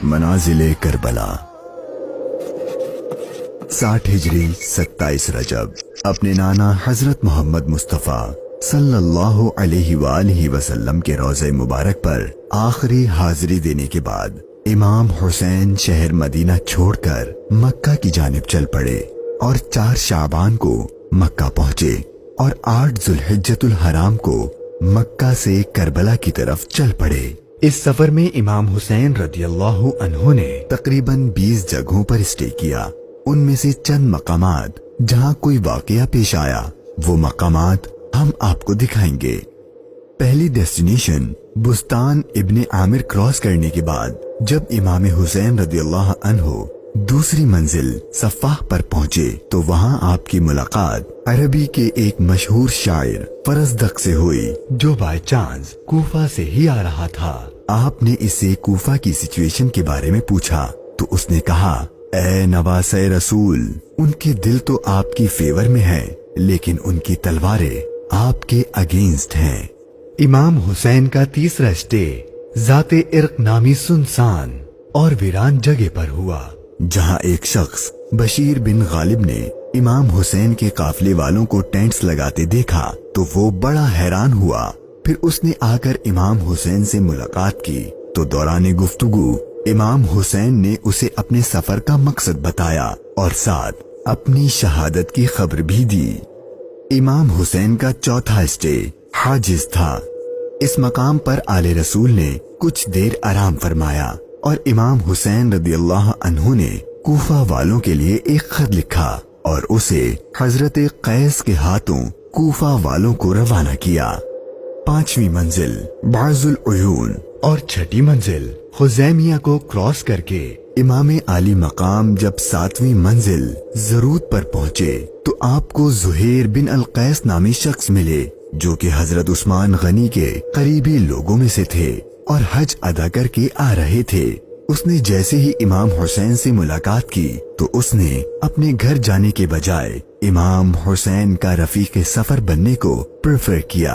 मनाजिले Karbala 60 हिजरी 27 रजब अपने नाना हजरत मोहम्मद मुस्तफ़ा सल्लल्लाहु अलैहि वसल्लम के रोज़े मुबारक पर आखिरी हाजिरी देने के बाद इमाम हुसैन शहर मदीना छोड़कर मक्का की जानिब चल पड़े और 4 शाबान को मक्का पहुंचे और 8 जुल्हिज्जतुल हराम को मक्का से करबला की तरफ चल पड़े। इस सफर में इमाम हुसैन रदियल्लाहु अन्हु ने तकरीबन 20 जगहों पर स्टे किया। उनमें से चंद मकामात जहां कोई वाकया पेश आया वो मकामात हम आपको दिखाएंगे। पहली डेस्टिनेशन बुस्तान इब्ने आमिर क्रॉस करने के बाद जब इमाम हुसैन रदियल्लाहु अन्हु दूसरी मंजिल सफ़ाह पर पहुंचे तो वहां आपकी मुलाकात अरबी के एक मशहूर शायर फरजदक से हुई जो बाय चांस कूफा से ही आ रहा था। आपने इससे कूफा की सिचुएशन के बारे में पूछा तो उसने कहा, ए नवासे रसूल, उनके दिल तो आपकी फेवर में है लेकिन उनकी तलवारें आपके अगेंस्ट हैं। इमाम हुसैन का तीसरा स्टे जाते इर्क नामी सुनसान और वीरान जगह पर हुआ जहां एक शख्स बशीर बिन गालिब ने इमाम हुसैन के काफले वालों को टेंट्स लगाते देखा तो वो बड़ा हैरान हुआ। फिर उसने आकर इमाम हुसैन से मुलाकात की तो दौरान गुफ्तगू इमाम हुसैन ने उसे अपने सफर का मकसद बताया और साथ अपनी शहादत की खबर भी दी। इमाम हुसैन का चौथा स्टे हाजिज था। इस मकाम पर आले रसूल ने कुछ देर आराम फरमाया और इमाम हुसैन रदियल्लाहु अन्हु ने कूफा वालों के लिए एक खत लिखा और उसे हजरत कैस के हाथों कूफा वालों को रवाना किया। 5वीं मंजिल बाजुल उयून और 6ठी मंजिल खुजैमिया को क्रॉस करके इमाम आली मकाम जब 7वीं मंजिल जरूद पर पहुंचे तो आपको जुहैर बिन अल कैस नामी शख्स मिले जो कि हजरत उस्मान गनी के करीबी लोगों में से थे और हज अदा करके आ रहे थे। उसने जैसे ही इमाम हुसैन से मुलाकात की तो उसने अपने घर जाने के बजाय इमाम हुसैन का रफीक सफर बनने को प्रेफर किया।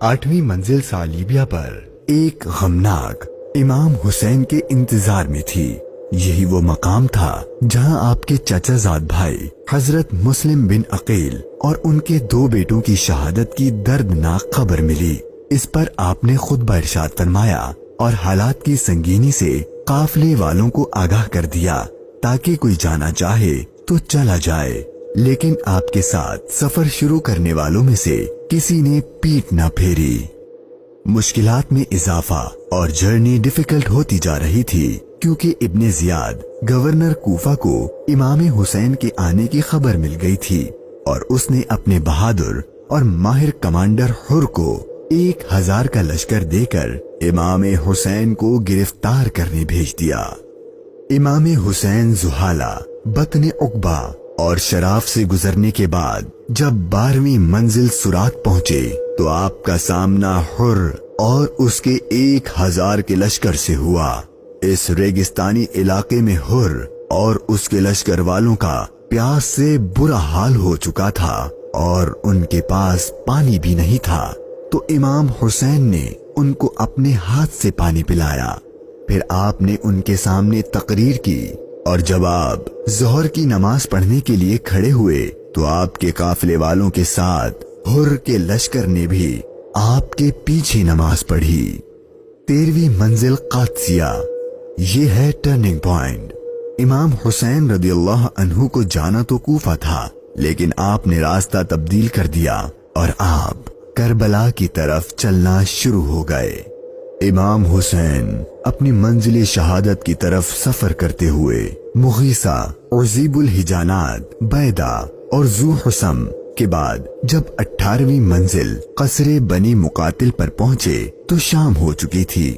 8वीं मंजिल सालिबिया पर एक गमनाक इमाम हुसैन के इंतजार में थी। यही वो मकाम था जहां आपके चाचाजाद भाई हजरत मुस्लिम बिन अकील और उनके 2 बेटों की शहादत की दर्दनाक खबर मिली। इस पर आपने खुतबा इरशाद फरमाया और हालात की संगीनी से काफले वालों को आगाह कर दिया ताकि कोई जाना चाहे तो चला जाए, लेकिन आपके साथ सफर शुरू करने वालों में से किसी ने पीठ न फेरी। मुश्किलात में इजाफा और जर्नी डिफिकल्ट होती जा रही थी क्योंकि इब्ने जियाद गवर्नर कूफा को इमाम हुसैन के आने की खबर मिल गई थी और उसने अपने बहादुर और माहिर कमांडर हुर को 1000 का लश्कर देकर इमाम हुसैन को गिरफ्तार करने भेज दिया। इमाम हुसैन जुहाला, बतने उकबा और शराफ से गुजरने के बाद जब 12वीं मंजिल सुरात पहुंचे तो आपका सामना हुर और उसके 1000 के लश्कर से हुआ। इस रेगिस्तानी इलाके में हुर और उसके लश्कर वालों का प्यास से बुरा हाल हो चुका था और उनके पास पानी भी नहीं था तो इमाम हुसैन ने उनको अपने हाथ से पानी पिलाया। फिर आपने उनके सामने तकरीर की और जब आप जोहर की नमाज पढ़ने के लिए खड़े हुए तो आपके काफले वालों के साथ हुर के लश्कर ने भी आपके पीछे नमाज पढ़ी। 13वीं मंजिल कादसिया, ये है टर्निंग पॉइंट। इमाम हुसैन रदियल्लाहु अन्हु को जाना तो कूफा था लेकिन आपने रास्ता तब्दील कर दिया और आप करबला की तरफ चलना शुरू हो गए। इमाम हुसैन अपनी मंजिल शहादत की तरफ सफर करते हुए मुगीसा, उज़ीबुल हिजानात, बैदा और जू हुसम के बाद जब 18वीं मंजिल कसरे बनी मुकातिल पर पहुंचे तो शाम हो चुकी थी।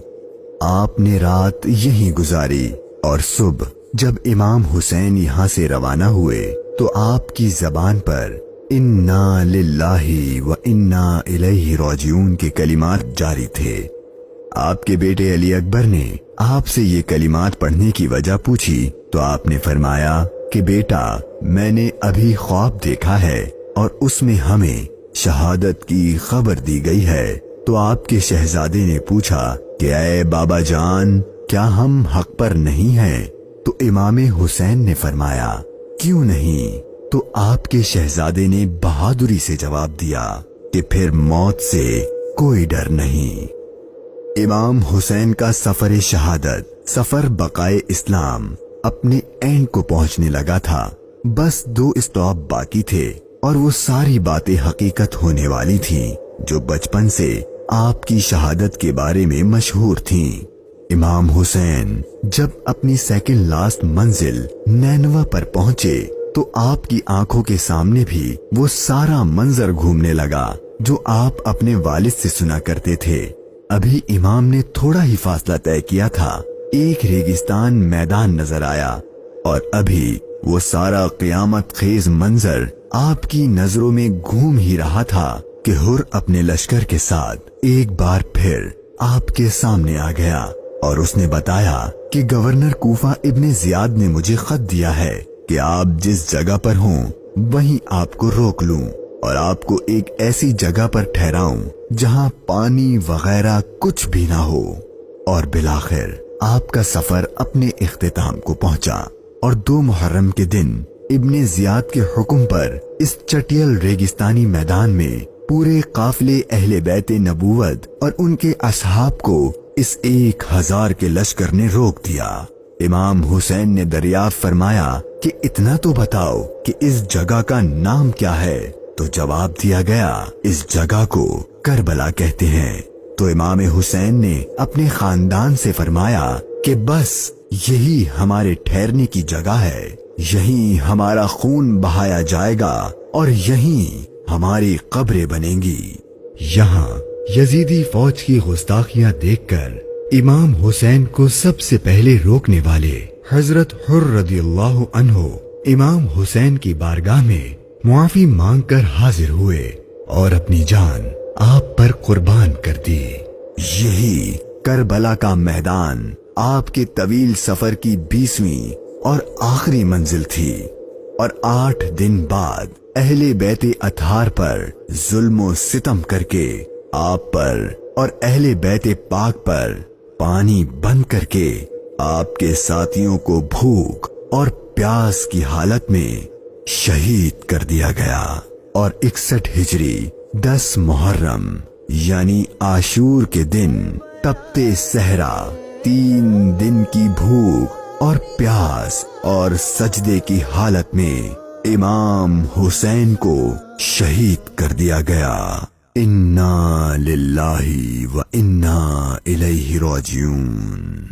आपने रात यहीं गुजारी और सुबह जब इमाम हुसैन यहाँ से रवाना हुए तो आपकी जबान पर इन्ना लिल्लाही व इन्ना इलैहि राजिऊन के कलिमात जारी थे। आपके बेटे अली अकबर ने आपसे ये कलिमात पढ़ने की वजह पूछी तो आपने फरमाया कि बेटा, मैंने अभी ख्वाब देखा है और उसमें हमें शहादत की खबर दी गई है تو آپ کے شہزادے نے پوچھا کہ اے بابا جان، کیا ہم حق پر نہیں ہیں؟ تو امام حسین نے فرمایا کیوں نہیں؟ تو آپ کے شہزادے نے بہادری سے جواب دیا کہ پھر موت سے کوئی ڈر نہیں۔ امام حسین کا سفر شہادت، سفر بقائے اسلام اپنے اینڈ کو پہنچنے لگا تھا۔ بس 2 اسٹاپ باقی تھے اور وہ ساری باتیں حقیقت ہونے والی تھیں جو بچپن سے آپ کی شہادت کے بارے میں مشہور تھیں۔ امام حسین جب اپنی سیکنڈ لاسٹ منزل نینوا پر پہنچے تو آپ کی آنکھوں کے سامنے بھی وہ سارا منظر گھومنے لگا جو آپ اپنے والد سے سنا کرتے تھے۔ ابھی امام نے تھوڑا ہی فاصلہ طے کیا تھا، ایک ریگستان میدان نظر آیا اور ابھی وہ سارا قیامت خیز منظر آپ کی نظروں میں گھوم ہی رہا تھا کہ ہر اپنے لشکر کے ساتھ ایک بار پھر آپ کے سامنے آ گیا اور اس نے بتایا کہ گورنر کوفہ ابن زیاد نے مجھے خط دیا ہے کہ آپ جس جگہ پر ہوں وہیں آپ کو روک لوں اور آپ کو ایک ایسی جگہ پر ٹھہراؤں جہاں پانی وغیرہ کچھ بھی نہ ہو۔ اور بالآخر آپ کا سفر اپنے اختتام کو پہنچا اور 2 محرم کے دن ابن زیاد کے حکم پر اس چٹیل ریگستانی میدان میں پورے قافلے اہل بیت نبوت اور ان کے اصحاب کو اس 1000 کے لشکر نے روک دیا۔ امام حسین نے دریافت فرمایا کہ اتنا تو بتاؤ کہ اس جگہ کا نام کیا ہے؟ تو جواب دیا گیا اس جگہ کو کربلا کہتے ہیں۔ تو امام حسین نے اپنے خاندان سے فرمایا کہ بس یہی ہمارے ٹھہرنے کی جگہ ہے، یہیں ہمارا خون بہایا جائے گا اور یہیں ہماری قبریں بنیں گی۔ یہاں یزیدی فوج کی گستاخیاں دیکھ کر امام حسین کو سب سے پہلے روکنے والے حضرت حر رضی اللہ عنہ امام حسین کی بارگاہ میں معافی مانگ کر حاضر ہوئے اور اپنی جان آپ پر قربان کر دی۔ یہی کربلا کا میدان آپ کے طویل سفر کی 20ویں اور آخری منزل تھی، اور 8 دن بعد اہل بیت اطہار پر ظلم و ستم کر کے آپ پر اور اہل بیت پاک پر پانی بند کر کے آپ کے ساتھیوں کو بھوک اور پیاس کی حالت میں شہید کر دیا گیا۔ اور 61 ہجری 10 محرم یعنی عاشور کے دن تپتے صحرا 3 دن کی بھوک اور پیاس اور سجدے کی حالت میں امام حسین کو شہید کر دیا گیا۔ انا للہ و انا الیہ راجعون۔